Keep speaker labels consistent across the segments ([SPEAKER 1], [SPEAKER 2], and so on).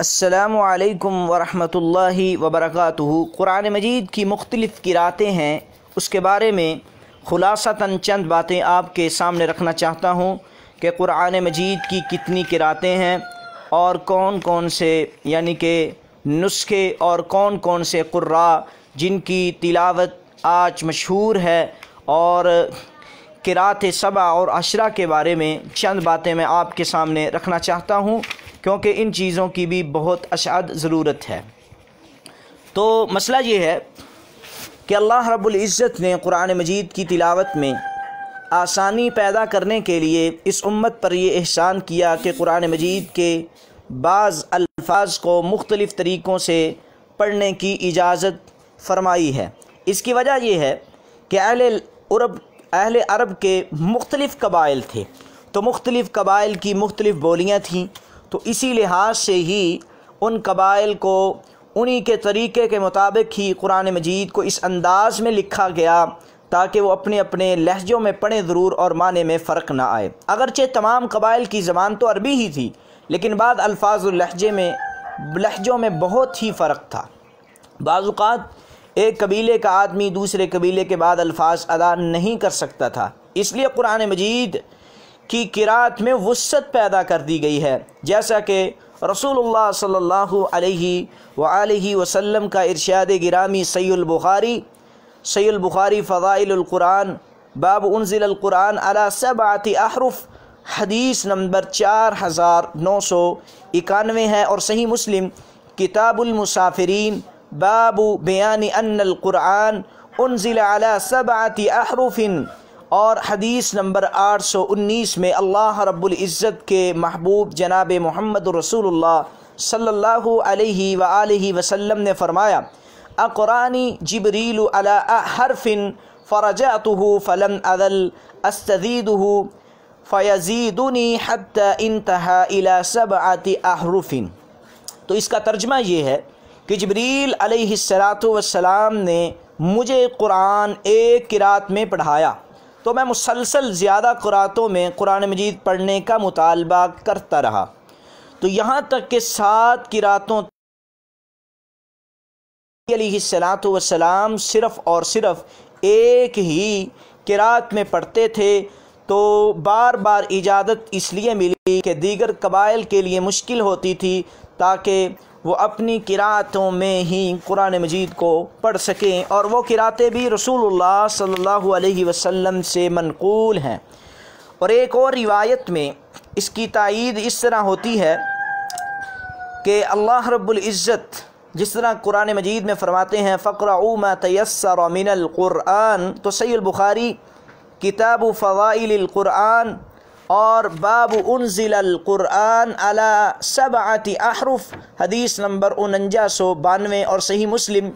[SPEAKER 1] السلام علیکم ورحمۃ اللہ وبرکاتہ۔ قرآن مجید کی مختلف قرأتیں ہیں، اس کے بارے میں خلاصتاً چند باتیں آپ کے سامنے رکھنا چاہتا ہوں کہ قرآن مجید کی کتنی قرأتیں ہیں اور کون کون سے کہ نسخے اور کون کون سے قراء جن کی تلاوت آج مشہور ہے، اور قرأت 7 اور 10 کے بارے میں چند باتیں میں آپ کے سامنے رکھنا چاہتا ہوں، کیونکہ ان چیزوں کی بھی بہت اشد ضرورت ہے۔ تو مسئلہ یہ ہے کہ اللہ رب العزت نے قرآن مجید کی تلاوت میں آسانی پیدا کرنے کے لیے اس امت پر یہ احسان کیا کہ قرآن مجید کے بعض الفاظ کو مختلف طریقوں سے پڑھنے کی اجازت فرمائی ہے۔ اس کی وجہ یہ ہے کہ اہل عرب کے مختلف قبائل تھے، تو مختلف قبائل کی مختلف بولیاں تھیں، تو اسی لحاظ سے ہی ان قبائل کو انہی کے طریقے کے مطابق ہی قرآن مجید کو اس انداز میں لکھا گیا تاکہ وہ اپنے اپنے لہجوں میں پڑھیں ضرور اور معنی میں فرق نہ آئے۔ اگرچہ تمام قبائل کی زبان تو عربی ہی تھی، لیکن بعض الفاظ لہجوں میں بہت ہی فرق تھا۔ بعض اوقات ایک قبیلے کا آدمی دوسرے قبیلے کے بعد الفاظ ادا نہیں کر سکتا تھا، اس لیے قرآن مجید کی قرأت میں وسعت پیدا کر دی گئی ہے، جیسا کہ رسول اللہ صلی اللہ علیہ وآلہ وسلم کا ارشاد گرامی صحیح البخاری فضائل القرآن باب انزل القرآن علی 7 احرف حدیث نمبر 4991 ہے، اور صحیح مسلم کتاب المسافرین باب بیان ان القرآن انزل علی 7 احرف اور حدیث نمبر 819 میں اللہ رب العزت کے محبوب جناب محمد رسول اللہ صلی اللہ علیہ وآلہ وسلم نے فرمایا: اقرانی جبریل علی حرف فرجعته فلم ازل استزیدہ فیزیدنی حتی انتہا الی 7 احرف۔ تو اس کا ترجمہ یہ ہے کہ جبریل علیہ السلام نے مجھے قرآن ایک قرأت میں پڑھایا، تو میں مسلسل زیادہ قرأتوں میں قرآن مجید پڑھنے کا مطالبہ کرتا رہا، تو یہاں تک کہ 7 قرأتوں علیہ السلام صرف اور صرف ایک ہی قرأت میں پڑھتے تھے۔ تو بار بار اجازت اس لیے ملی کہ دیگر قبائل کے لیے مشکل ہوتی تھی، تاکہ وہ اپنی قرأتوں میں ہی قرآن مجید کو پڑھ سکیں، اور وہ قرأتیں بھی رسول اللہ صلی اللہ علیہ وسلم سے منقول ہیں۔ اور ایک اور روایت میں اس کی تائید اس طرح ہوتی ہے کہ اللہ رب العزت جس طرح قرآن مجید میں فرماتے ہیں فَاقْرَؤُوا مَا تَيَسَّرَ مِنَ الْقُرْآنِ، تو صحیح البخاری کتاب فضائل القرآن اور باب انزل القرآن علی 7 احرف حدیث نمبر 4992، اور صحیح مسلم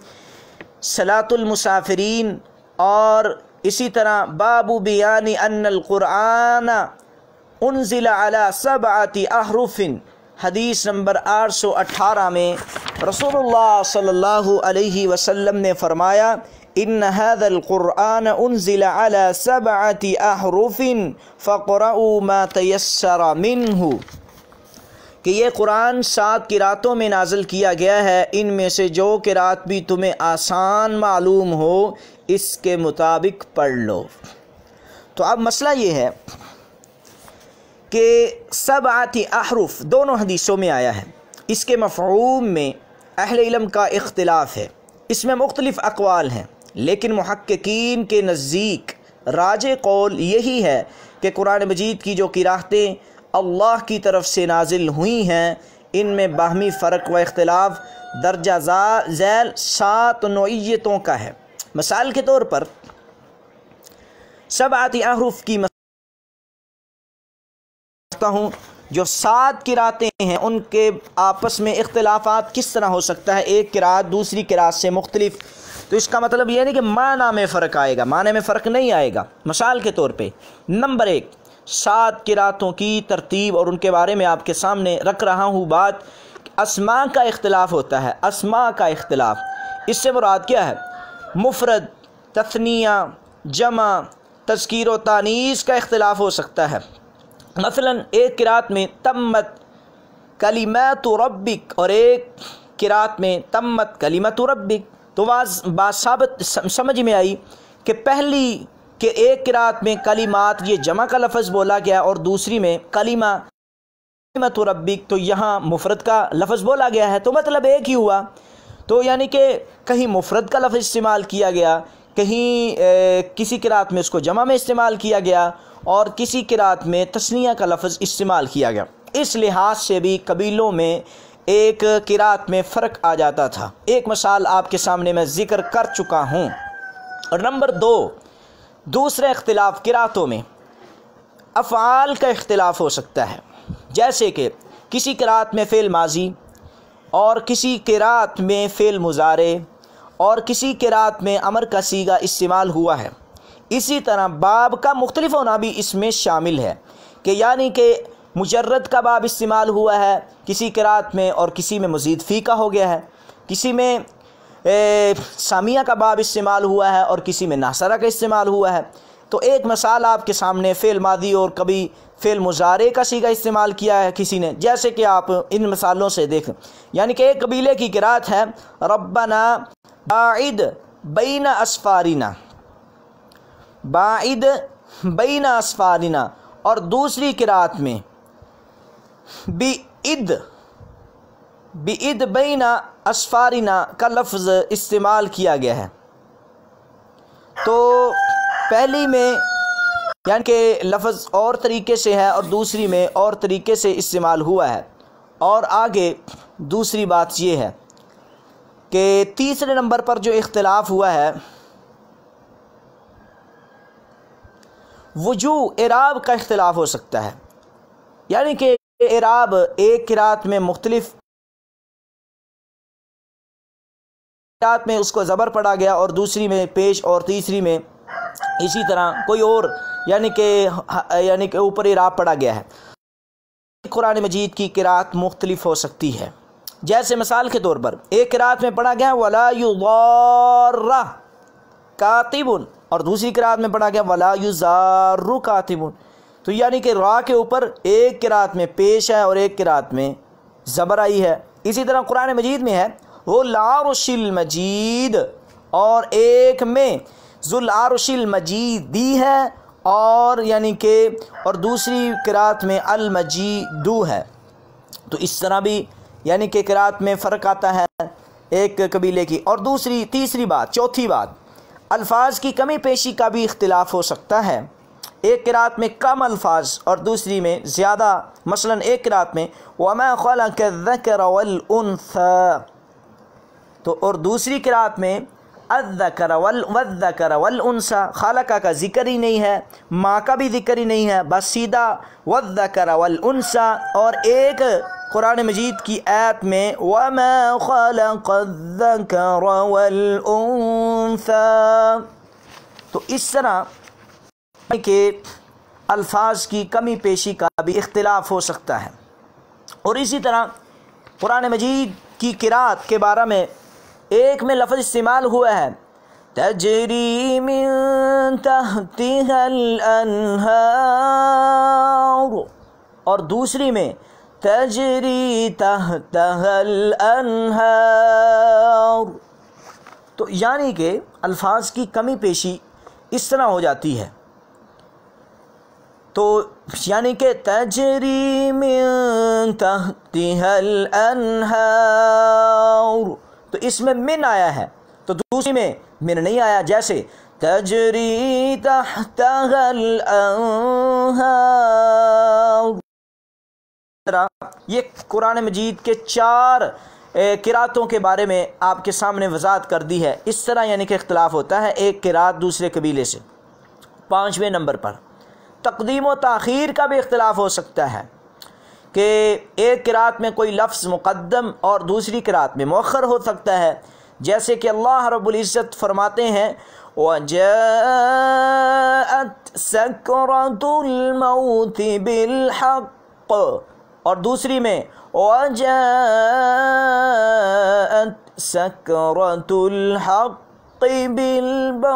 [SPEAKER 1] صلاۃ المسافرین، اور اسی طرح باب بیان ان القرآن انزل علی 7 احرف حدیث نمبر 818 میں رسول اللہ صلی اللہ علیہ وسلم نے فرمایا: ان هذا القرآن انزل على 7 احرف فقرؤوا ما تيسر منه، کہ یہ قرآن 7 قرأتوں میں نازل کیا گیا ہے، ان میں سے جو قرأت بھی تمہیں آسان معلوم ہو اس کے مطابق پڑھ لو۔ تو اب مسئلہ یہ ہے کہ 7 احرف دونوں حدیثوں میں آیا ہے، اس کے مفہوم میں اہل علم کا اختلاف ہے، اس میں مختلف اقوال ہیں، لیکن محققین کے نزدیک راجح قول یہی ہے کہ قرآن مجید کی جو قرأتیں اللہ کی طرف سے نازل ہوئی ہیں، ان میں باہمی فرق و اختلاف درجہ ذیل 7 نوعیتوں کا ہے۔ مثال کے طور پر 7 احرف کی ہوں جو 7 قرأتیں ہیں ان کے آپس میں اختلافات کس طرح ہو سکتا ہے، ایک قرأت دوسری قرأت سے مختلف، تو اس کا مطلب یہ نہیں کہ معنی میں فرق آئے گا، معنی میں فرق نہیں آئے گا۔ مثال کے طور پہ نمبر 1 7 قرأتوں کی ترتیب، اور ان کے بارے میں آپ کے سامنے رکھ رہا ہوں بات، اسماء کا اختلاف ہوتا ہے۔ اسماء کا اختلاف، اس سے مراد کیا ہے؟ مفرد، تثنیہ، جمع، تذکیر و تانیث کا اختلاف ہو سکتا ہے۔ مثلا ایک قرأت میں تمت کلمات ربک، اور ایک قرات میں تمت کلمات ربک۔ تو بات ثابت سمجھ میں آئی کہ پہلی کہ ایک قرات میں کلمات یہ جمع کا لفظ بولا گیا اور دوسری میں کلمات ربک تو یہاں مفرد کا لفظ بولا گیا ہے، تو مطلب ایک ہی ہوا۔ تو یعنی کہ کہیں مفرد کا لفظ استعمال کیا گیا، کہیں کسی قرات میں اس کو جمع میں استعمال کیا گیا اور کسی قرات میں تثنیہ کا لفظ استعمال کیا گیا۔ اس لحاظ سے بھی قبیلوں میں ایک قرات میں فرق آ جاتا تھا۔ ایک مثال آپ کے سامنے میں ذکر کر چکا ہوں۔ اور نمبر 2، دوسرے اختلاف قراتوں میں افعال کا اختلاف ہو سکتا ہے، جیسے کہ کسی قرات میں فعل ماضی اور کسی قرات میں فعل مضارع اور کسی قرات میں امر کا صیغہ استعمال ہوا ہے۔ اسی طرح باب کا مختلف ہونا بھی اس میں شامل ہے، کہ یعنی کہ مجرد کا باب استعمال ہوا ہے کسی قرات میں اور کسی میں مزید فی کا ہو گیا ہے، کسی میں سامیہ کا باب استعمال ہوا ہے اور کسی میں ناصرہ کا استعمال ہوا ہے۔ تو ایک مثال آپ کے سامنے فعل ماضی اور کبھی فعل مضارع کا صیغہ استعمال کیا ہے کسی نے، جیسے کہ آپ ان مثالوں سے دیکھیں، یعنی کہ ایک قبیلے کی قرات ہے ربنا باعد بین اسفارنا، باعد بین اسفارنا، اور دوسری قرات میں بِعِد بین اسفارنا کا لفظ استعمال کیا گیا ہے۔ تو پہلی میں یعنی کہ لفظ اور طریقے سے ہے اور دوسری میں اور طریقے سے استعمال ہوا ہے۔ اور آگے دوسری بات یہ ہے کہ تیسرے نمبر پر جو اختلاف ہوا ہے وجوہ اعراب کا اختلاف ہو سکتا ہے، یعنی کہ اعراب ایک قرات میں مختلف قرات میں اس کو زبر پڑا گیا اور دوسری میں پیش اور تیسری میں اسی طرح کوئی اور یعنی کہ اوپر اعراب پڑا گیا ہے۔ قرآن مجید کی قرات مختلف ہو سکتی ہے، جیسے مثال کے طور پر ایک قرات میں پڑھا گیا وَلَا يُضَارَّ كَاتِبٌ اور دوسری قرات میں پڑھا گیا وَلَا يُضَارُّ كَاتِبٌ، تو یعنی کہ را کے اوپر ایک قرات میں پیش ہے اور ایک قرات میں زبر آئی ہے۔ اسی طرح قرآن مجید میں ہے ذُو العرش المجید اور ایک میں ذُو العرش المجید دی ہے اور یعنی کہ اور دوسری قرات میں المجیدو ہے۔ تو اس طرح بھی یعنی کہ قرات میں فرق آتا ہے ایک قبیلے کی۔ اور چوتھی بات الفاظ کی کمی پیشی کا بھی اختلاف ہو سکتا ہے، ایک قرات میں کم الفاظ اور دوسری میں زیادہ، مثلا ایک قرات میں وَمَا خَلَقَ الذَّكَرَ وَالْأُنثَى تو اور دوسری قرات میں الذکر والانثى، خالقہ کا ذکر ہی نہیں ہے، ماں کا بھی ذکر ہی نہیں ہے، بس سیدھا والذکر والانثى۔ اور ایک قرآن مجید کی آیت میں وَمَا خَلَقَ الذَّكَرَ وَالْأُنثَى، تو اس طرح کہ الفاظ کی کمی پیشی کا بھی اختلاف ہو سکتا ہے۔ اور اسی طرح قرآن مجید کی قرات کے بارے میں ایک میں لفظ استعمال ہوا ہے تجری من تحتها الانہار اور دوسری میں تجری تحتها الانہار، تو یعنی کہ الفاظ کی کمی پیشی اس طرح ہو جاتی ہے، تو یعنی کہ تجری من تحتها الانہار تو اس میں من آیا ہے تو دوسری میں من نہیں آیا، جیسے تجری تحتها الانہار۔ یہ قرآن مجید کے 4 قراتوں کے بارے میں آپ کے سامنے وضاحت کر دی ہے۔ اس طرح یعنی کہ اختلاف ہوتا ہے ایک قرات دوسرے قبیلے سے۔ 5ویں نمبر پر تقدیم و تاخیر کا بھی اختلاف ہو سکتا ہے کہ ایک قرات میں کوئی لفظ مقدم اور دوسری قرات میں مؤخر ہو سکتا ہے، جیسے کہ اللہ رب العزت فرماتے ہیں وَجَاءَتْ سَكْرَةُ الْمَوْتِ بِالْحَقِّ اور دوسری میں وَجَاءَتْ سَكْرَةُ الْحَقِّ بِالْمَوْتِ،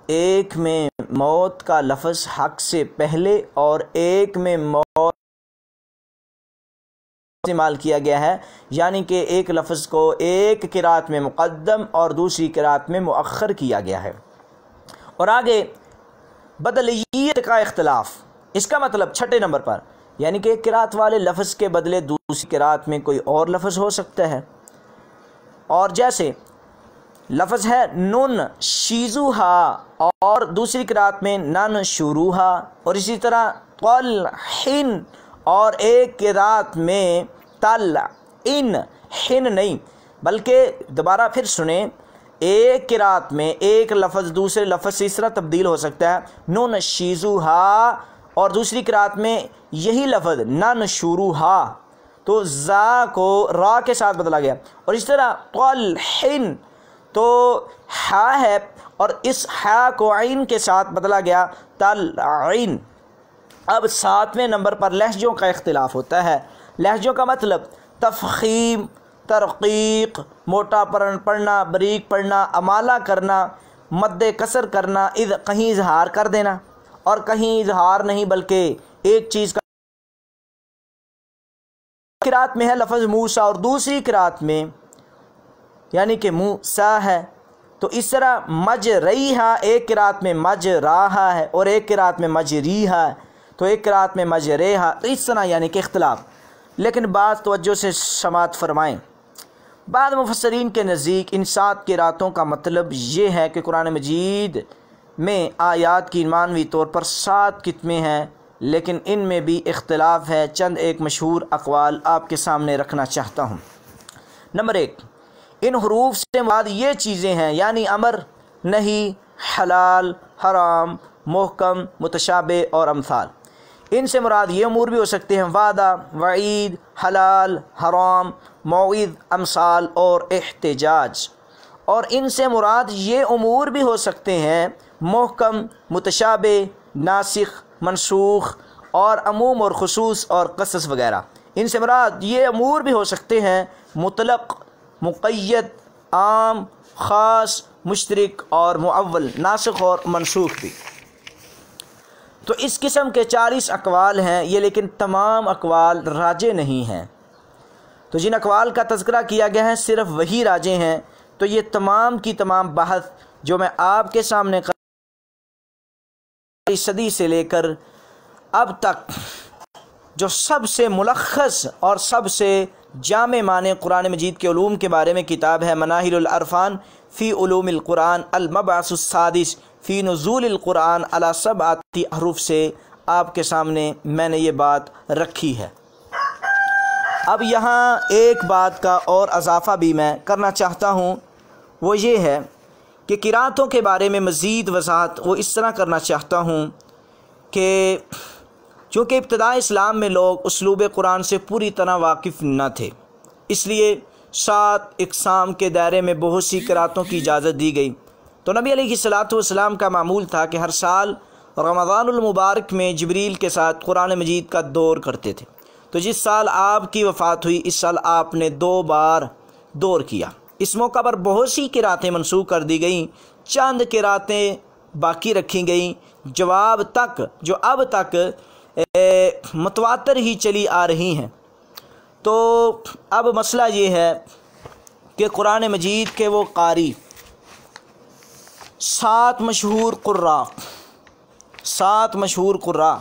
[SPEAKER 1] ایک میں موت کا لفظ حق سے پہلے اور ایک میں موت استعمال کیا گیا ہے، یعنی کہ ایک لفظ کو ایک قرات میں مقدم اور دوسری قرات میں مؤخر کیا گیا ہے۔ اور آگے بدلیت کا اختلاف، اس کا مطلب چھٹے نمبر پر، یعنی کہ ایک قرات والے لفظ کے بدلے دوسری قرات میں کوئی اور لفظ ہو سکتا ہے، اور جیسے لفظ ہے نن شیزوہا اور دوسری قرات میں نن شروہا، اور اسی طرح طلحن اور ایک قرات میں طلعن، حن نہیں بلکہ دوبارہ پھر سنیں، ایک قرات میں ایک لفظ دوسرے لفظ سے اس طرح تبدیل ہو سکتا ہے، نن شیزوہا اور دوسری قرات میں یہی لفظ نن شروہا، تو زا کو را کے ساتھ بدلا گیا، اور اس طرح طلحن تو ہا ہے اور اس ہا کو عین کے ساتھ بدلا گیا طلعن۔ اب 7ویں نمبر پر لہجوں کا اختلاف ہوتا ہے۔ لہجوں کا مطلب تفخیم، ترقیق، موٹا پڑھنا، بریک پڑھنا، امالہ کرنا، مد کسر کرنا، کہیں اظہار کر دینا اور کہیں اظہار نہیں بلکہ ایک چیز کا قرات میں ہے لفظ موسیٰ اور دوسری قرات میں یعنی کہ موسیٰ ہے، تو اس طرح مجریہا ایک قرات میں مجراہا ہے اور ایک قرات میں مجریہا ہے، تو ایک قرات میں مجریہا، تو اس طرح یعنی کہ اختلاف۔ لیکن بعض توجہ سے سماعت فرمائیں، بعض مفسرین کے نزدیک ان 7 قراتوں کا مطلب یہ ہے کہ قرآن مجید میں آیات کی معنوی طور پر 7 قسمیں ہیں، لیکن ان میں بھی اختلاف ہے۔ چند ایک مشہور اقوال آپ کے سامنے رکھنا چاہتا ہوں۔ نمبر 1، ان حروف سے مراد یہ چیزیں ہیں، یعنی امر، نہی، حلال، حرام، محکم، متشابہ اور امثال۔ ان سے مراد یہ امور بھی ہو سکتے ہیں، وعدہ، وعید، حلال، حرام، موعظ، امثال اور احتجاج۔ اور ان سے مراد یہ امور بھی ہو سکتے ہیں، محکم، متشابہ، ناسخ، منسوخ اور عموم اور خصوص اور قصص وغیرہ۔ ان سے مراد یہ امور بھی ہو سکتے ہیں، مطلق، مقید، عام، خاص، مشترک اور معول، ناسخ اور منسوخ بھی۔ تو اس قسم کے 40 اقوال ہیں یہ، لیکن تمام اقوال راجح نہیں ہیں۔ تو جن اقوال کا تذکرہ کیا گیا ہے صرف وہی راجح ہیں۔ تو یہ تمام کی تمام بحث جو میں آپ کے سامنے صدی سے لے کر اب تک جو سب سے ملخص اور سب سے جامع معنی قرآن مجید کے علوم کے بارے میں کتاب ہے مناہل العرفان فی علوم القرآن، المبعث السادس فی نزول القرآن علی 7 احرف سے آپ کے سامنے میں نے یہ بات رکھی ہے۔ اب یہاں ایک بات کا اور اضافہ بھی میں کرنا چاہتا ہوں، وہ یہ ہے کہ قراتوں کے بارے میں مزید وضاحت وہ اس طرح کرنا چاہتا ہوں کہ چونکہ ابتداء اسلام میں لوگ اسلوب قرآن سے پوری طرح واقف نہ تھے، اس لیے 7 اقسام کے دائرے میں بہت سی قراتوں کی اجازت دی گئی۔ تو نبی علیہ الصلوۃ والسلام کا معمول تھا کہ ہر سال رمضان المبارک میں جبریل کے ساتھ قرآن مجید کا دور کرتے تھے۔ تو جس سال آپ کی وفات ہوئی اس سال آپ نے 2 بار دور کیا۔ اس موقع پر بہت سی قراتیں منسوخ کر دی گئیں، چند قراتیں باقی رکھی گئیں، جواب تک جو اب تک متواتر ہی چلی آ رہی ہیں۔ تو اب مسئلہ یہ ہے کہ قرآن مجید کے وہ قاری 7 مشہور قراء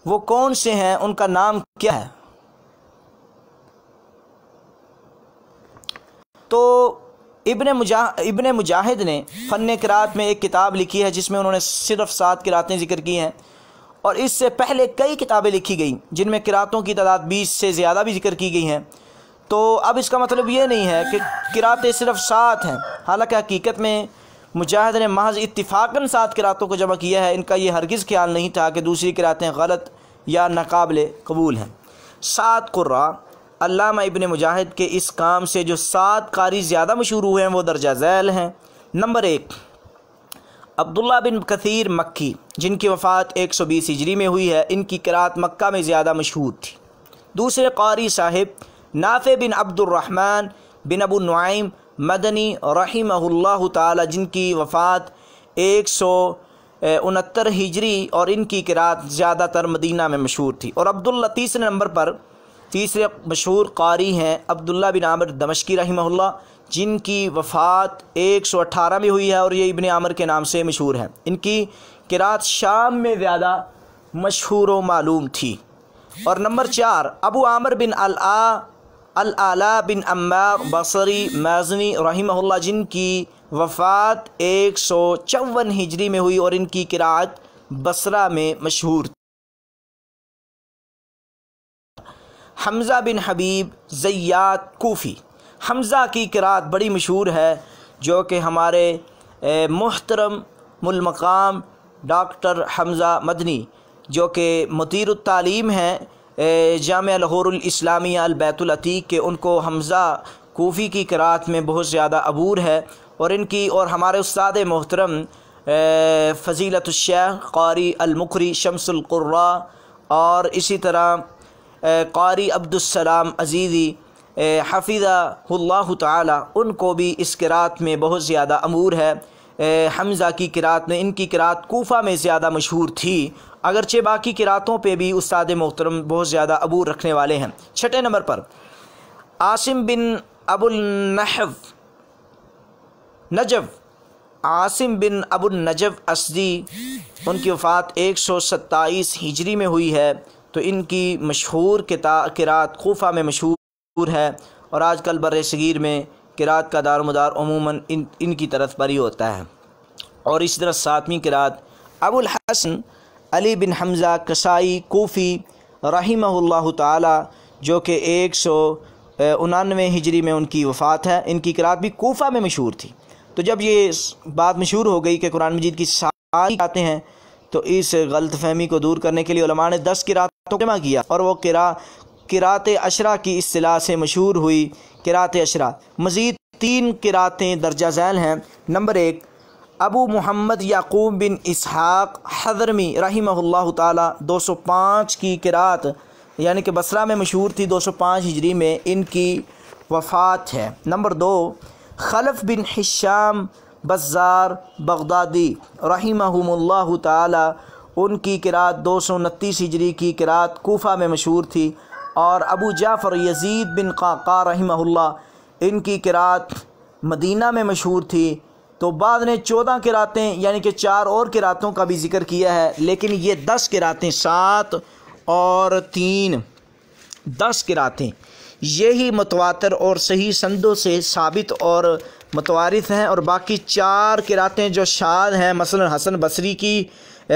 [SPEAKER 1] وہ کون سے ہیں، ان کا نام کیا ہے؟ تو ابن مجاہد نے فن قرات میں ایک کتاب لکھی ہے جس میں انہوں نے صرف 7 قراتیں ذکر کی ہیں، اور اس سے پہلے کئی کتابیں لکھی گئیں جن میں قراتوں کی تعداد 20 سے زیادہ بھی ذکر کی گئی ہیں۔ تو اب اس کا مطلب یہ نہیں ہے کہ قراتیں صرف 7 ہیں، حالانکہ حقیقت میں مجاہد نے محض اتفاقاً 7 قراتوں کو جمع کیا ہے۔ ان کا یہ ہرگز خیال نہیں تھا کہ دوسری قراتیں غلط یا ناقابل قبول ہیں۔ 7 قراء علامہ ابن مجاہد کے اس کام سے جو 7 قاری زیادہ مشہور ہوئے ہیں وہ درجہ ذیل ہیں۔ نمبر 1، عبداللہ بن کثیر مکی، جن کی وفات 120 ہجری میں ہوئی ہے، ان کی قرات مکہ میں زیادہ مشہور تھی۔ دوسرے قاری صاحب نافع بن عبد الرحمن بن ابو نعیم مدنی رحمہ اللہ تعالی، جن کی وفات 169 ہجری، اور ان کی قرات زیادہ تر مدینہ میں مشہور تھی۔ اور عبداللہ تیسرے نمبر پر، تیسرے مشہور قاری ہیں عبداللہ بن عامر دمشقی رحمہ اللہ، جن کی وفات 118 میں ہوئی ہے، اور یہ ابن عامر کے نام سے مشہور ہیں۔ ان کی قرات شام میں زیادہ مشہور و معلوم تھی۔ اور نمبر 4 ابو عامر بن العلا بن عمار بصری مازنی رحمہ اللہ، جن کی وفات 154 ہجری میں ہوئی، اور ان کی قرات بصرہ میں مشہور تھی۔ حمزہ بن حبیب زیات کوفی، حمزہ کی قرات بڑی مشہور ہے، جو کہ ہمارے محترم المقام ڈاکٹر حمزہ مدنی، جو کہ مدیر التعلیم ہیں جامعہ لاہور الاسلامیہ البیت العتیق کے، ان کو حمزہ کوفی کی قرات میں بہت زیادہ عبور ہے، اور ان کی اور ہمارے استاد محترم فضیلت الشیخ قاری المقری شمس القراء، اور اسی طرح قاری عبدالسلام عزیزی حفظہ اللہ تعالی، ان کو بھی اس قرات میں بہت زیادہ عبور ہے۔ حمزہ کی قرات میں، ان کی قرات کوفہ میں زیادہ مشہور تھی، اگرچہ باقی قراتوں پہ بھی استاد محترم بہت زیادہ عبور رکھنے والے ہیں۔ 6 نمبر پر عاصم بن ابو النجف، عاصم بن ابو النجف اسدی، ان کی وفات 127 ہجری میں ہوئی ہے، تو ان کی مشہور قرات کوفہ میں مشہور ہے، اور آج کل بر صغیر میں قرات کا دار و مدار عموماً ان کی طرف پر ہی ہوتا ہے۔ اور اسی طرح 7ویں قرات ابو الحسن علی بن حمزہ کسائی کوفی رحمہ اللہ تعالی، جو کہ 199 ہجری میں ان کی وفات ہے، ان کی قرات بھی کوفہ میں مشہور تھی۔ تو جب یہ بات مشہور ہو گئی کہ قرآن مجید کی ساری قراتیں ہیں، تو اس غلط فہمی کو دور کرنے کے لیے علماء نے 10 قراتوں کو جمع کیا، اور وہ قرات عشرہ کی اصطلاح سے مشہور ہوئی قرات عشرہ۔ مزید 3 قراتیں درجہ ذیل ہیں۔ نمبر 1 ابو محمد یعقوب بن اسحاق حضرمی رحمہ اللہ تعالی، 205 کی قرات، یعنی کہ بصرہ میں مشہور تھی، 205 ہجری میں ان کی وفات ہے۔ نمبر 2 خلف بن حشام بزار بغدادی رحمہم اللہ تعالی، ان کی قرات 229 ہجری کی قرات کوفہ میں مشہور تھی۔ اور ابو جعفر یزید بن قعقاع رحمہ اللہ، ان کی قرات مدینہ میں مشہور تھی۔ تو بعد نے 14 قراتیں، یعنی کہ 4 اور قراتوں کا بھی ذکر کیا ہے، لیکن یہ 10 قراتیں، 7 اور 3 10 قراتیں یہی متواتر اور صحیح سندوں سے ثابت اور متوارث ہیں، اور باقی 4 قراتیں جو شاذ ہیں، مثلا حسن بصری کی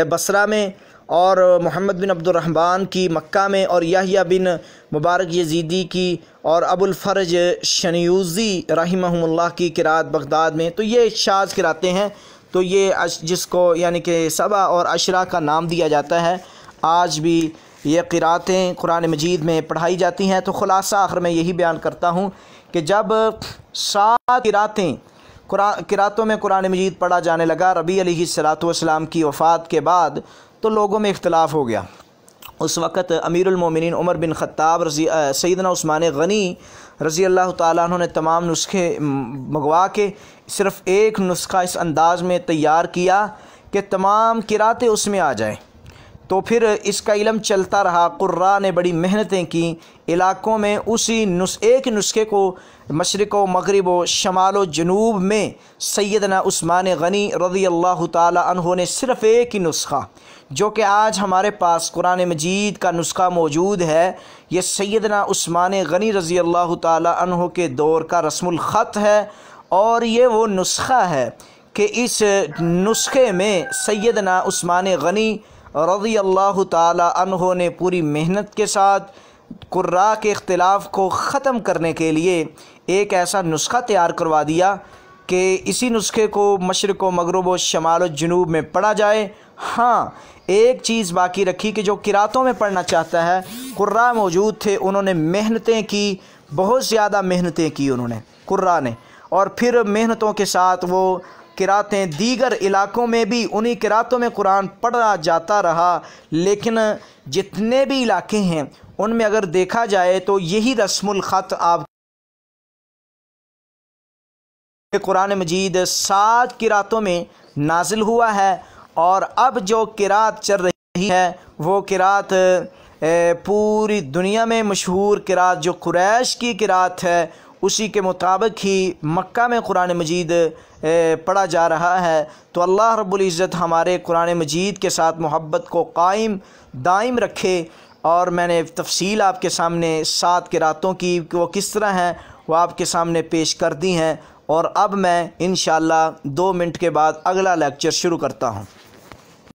[SPEAKER 1] بصرہ میں، اور محمد بن عبد الرحمن کی مکہ میں، اور یحییٰ بن مبارک یزیدی کی، اور ابو الفرج شنیوزی رحمہم اللہ کی قرات بغداد میں، تو یہ شاذ قراتیں ہیں۔ تو یہ جس کو یعنی کہ سبع اور عشرہ کا نام دیا جاتا ہے، آج بھی یہ قراتیں قرآن مجید میں پڑھائی جاتی ہیں۔ تو خلاصہ آخر میں یہی بیان کرتا ہوں کہ جب 7 قراتوں میں قرآن مجید پڑھا جانے لگا ربیع علیہ السلام کی وفات کے بعد، تو لوگوں میں اختلاف ہو گیا۔ اس وقت امیر المومنین عمر بن خطاب سیدنا عثمان غنی رضی اللہ تعالیٰ عنہ نے تمام نسخے منگوا کے صرف ایک نسخہ اس انداز میں تیار کیا کہ تمام قراتیں اس میں آ جائیں۔ تو پھر اس کا علم چلتا رہا، قراء نے بڑی محنتیں کی، علاقوں میں اسی ایک نسخے کو مشرق و مغرب و شمال و جنوب میں سیدنا عثمان غنی رضی اللہ تعالی عنہ نے صرف ایک ہی نسخہ، جو کہ آج ہمارے پاس قرآن مجید کا نسخہ موجود ہے، یہ سیدنا عثمان غنی رضی اللہ تعالی عنہ کے دور کا رسم الخط ہے، اور یہ وہ نسخہ ہے کہ اس نسخے میں سیدنا عثمان غنی رضی اللہ تعالی عنہ نے پوری محنت کے ساتھ قراء کے اختلاف کو ختم کرنے کے لیے ایک ایسا نسخہ تیار کروا دیا کہ اسی نسخے کو مشرق و مغرب و شمال و جنوب میں پڑھا جائے۔ ہاں، ایک چیز باقی رکھی کہ جو قراتوں میں پڑھنا چاہتا ہے، قراء موجود تھے، انہوں نے محنتیں کی، بہت زیادہ محنتیں کی انہوں نے قراء نے، اور پھر محنتوں کے ساتھ وہ قراتیں دیگر علاقوں میں بھی انہی قراتوں میں قرآن پڑھا جاتا رہا، لیکن جتنے بھی علاقے ہیں ان میں اگر دیکھا جائے تو یہی رسم الخط آپ قرآن مجید 7 قراتوں میں نازل ہوا ہے، اور اب جو قرات چل رہی ہے وہ قرات پوری دنیا میں مشہور قرات جو قریش کی قرات ہے اسی کے مطابق ہی مکہ میں قرآن مجید پڑھا جا رہا ہے۔ تو اللہ رب العزت ہمارے قرآن مجید کے ساتھ محبت کو قائم دائم رکھے۔ اور میں نے تفصیل آپ کے سامنے 7 قراتوں کی وہ کس طرح ہیں وہ آپ کے سامنے پیش کر دی ہیں، اور اب میں انشاءاللہ 2 منٹ کے بعد اگلا لیکچر شروع کرتا ہوں۔